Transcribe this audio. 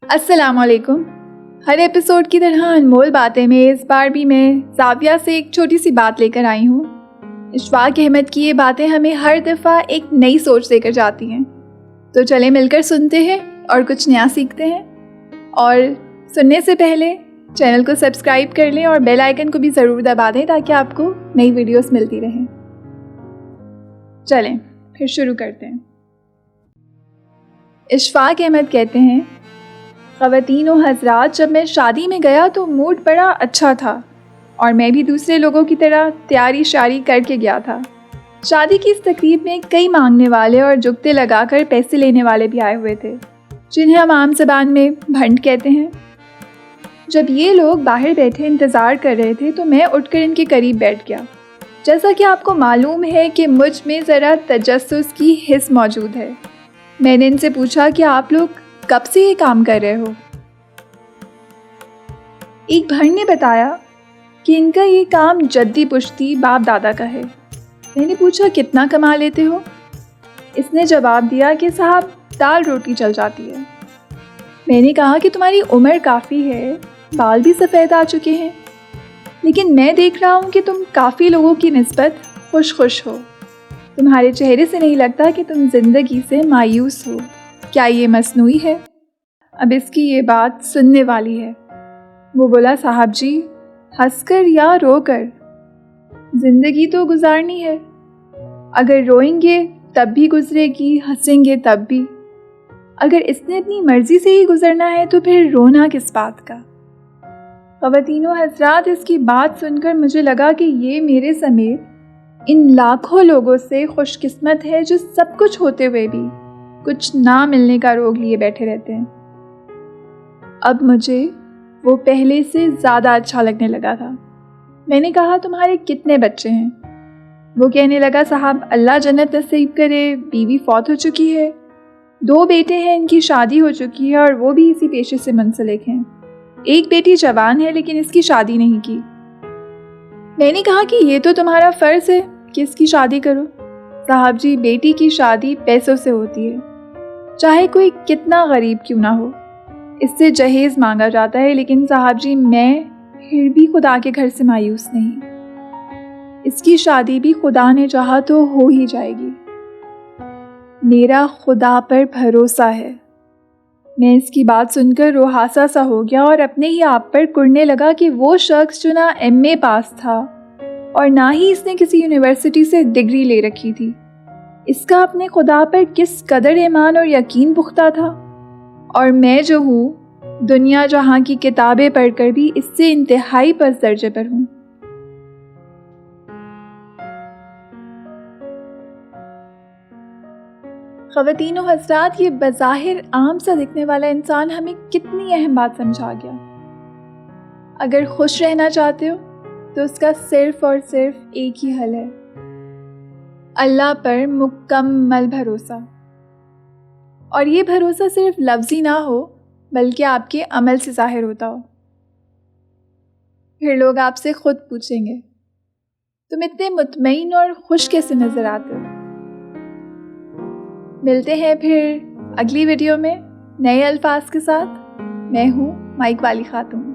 السلام علیکم. ہر ایپیسوڈ کی طرح انمول باتیں میں اس بار بھی میں زاویہ سے ایک چھوٹی سی بات لے کر آئی ہوں. اشفاق احمد کی یہ باتیں ہمیں ہر دفعہ ایک نئی سوچ دے کر جاتی ہیں. تو چلیں مل کر سنتے ہیں اور کچھ نیا سیکھتے ہیں. اور سننے سے پہلے چینل کو سبسکرائب کر لیں اور بیل آئیکن کو بھی ضرور دبا دیں تاکہ آپ کو نئی ویڈیوز ملتی رہیں. چلیں پھر شروع کرتے ہیں. اشفاق احمد کہتے ہیں، خواتین و حضرات، جب میں شادی میں گیا تو موڈ بڑا اچھا تھا اور میں بھی دوسرے لوگوں کی طرح تیاری شاری کر کے گیا تھا. شادی کی اس تقریب میں کئی مانگنے والے اور جگتے لگا کر پیسے لینے والے بھی آئے ہوئے تھے، جنہیں ہم عام زبان میں بھنڈ کہتے ہیں. جب یہ لوگ باہر بیٹھے انتظار کر رہے تھے تو میں اٹھ کر ان کے قریب بیٹھ گیا. جیسا کہ آپ کو معلوم ہے کہ مجھ میں ذرا تجسس کی حس موجود ہے. میں نے ان سے پوچھا کہ آپ لوگ کب سے یہ کام کر رہے ہو؟ ایک بھنڈ نے بتایا کہ ان کا یہ کام جدی پشتی باپ دادا کا ہے. میں نے پوچھا کتنا کما لیتے ہو؟ اس نے جواب دیا کہ صاحب دال روٹی چل جاتی ہے. میں نے کہا کہ تمہاری عمر کافی ہے، بال بھی سفید آ چکے ہیں، لیکن میں دیکھ رہا ہوں کہ تم کافی لوگوں کی نسبت خوش ہو. تمہارے چہرے سے نہیں لگتا کہ تم زندگی سے مایوس ہو. کیا یہ مصنوعی ہے؟ اب اس کی یہ بات سننے والی ہے. وہ بولا، صاحب جی، ہنس کر یا رو کر زندگی تو گزارنی ہے. اگر روئیں گے تب بھی گزرے گی، ہنسیں گے تب بھی. اگر اس نے اپنی مرضی سے ہی گزرنا ہے تو پھر رونا کس بات کا؟ خواتین و حضرات، اس کی بات سن کر مجھے لگا کہ یہ میرے سمیت ان لاکھوں لوگوں سے خوش قسمت ہے جو سب کچھ ہوتے ہوئے بھی کچھ نہ ملنے کا روگ لیے بیٹھے رہتے ہیں. اب مجھے وہ پہلے سے زیادہ اچھا لگنے لگا تھا. میں نے کہا، تمہارے کتنے بچے ہیں؟ وہ کہنے لگا، صاحب اللہ جنت نصیب کرے، بیوی فوت ہو چکی ہے، 2 بیٹے ہیں، ان کی شادی ہو چکی ہے اور وہ بھی اسی پیشے سے منسلک ہیں. ایک بیٹی جوان ہے لیکن اس کی شادی نہیں کی. میں نے کہا کہ یہ تو تمہارا فرض ہے کہ اس کی شادی کرو. صاحب جی، بیٹی کی شادی پیسوں سے ہوتی ہے، چاہے کوئی کتنا غریب کیوں نہ ہو. اس سے جہیز مانگا جاتا ہے، لیکن صاحب جی میں پھر بھی خدا کے گھر سے مایوس نہیں. اس کی شادی بھی خدا نے چاہا تو ہو ہی جائے گی. میرا خدا پر بھروسہ ہے. میں اس کی بات سن کر روحاسا سا ہو گیا اور اپنے ہی آپ پر کڑنے لگا کہ وہ شخص جو نہ MA پاس تھا اور نہ ہی اس نے کسی یونیورسٹی سے ڈگری لے رکھی تھی، اس کا اپنے خدا پر کس قدر ایمان اور یقین پختہ تھا. اور میں جو ہوں، دنیا جہاں کی کتابیں پڑھ کر بھی اس سے انتہائی پس درجے پر ہوں. خواتین و حضرات، یہ بظاہر عام سا دکھنے والا انسان ہمیں کتنی اہم بات سمجھا گیا. اگر خوش رہنا چاہتے ہو تو اس کا صرف اور صرف ایک ہی حل ہے، اللہ پر مکمل بھروسہ. اور یہ بھروسہ صرف لفظی نہ ہو بلکہ آپ کے عمل سے ظاہر ہوتا ہو. پھر لوگ آپ سے خود پوچھیں گے، تم اتنے مطمئن اور خوش کیسے نظر آتے ہو؟ ملتے ہیں پھر اگلی ویڈیو میں نئے الفاظ کے ساتھ. میں ہوں مائک والی خاتون.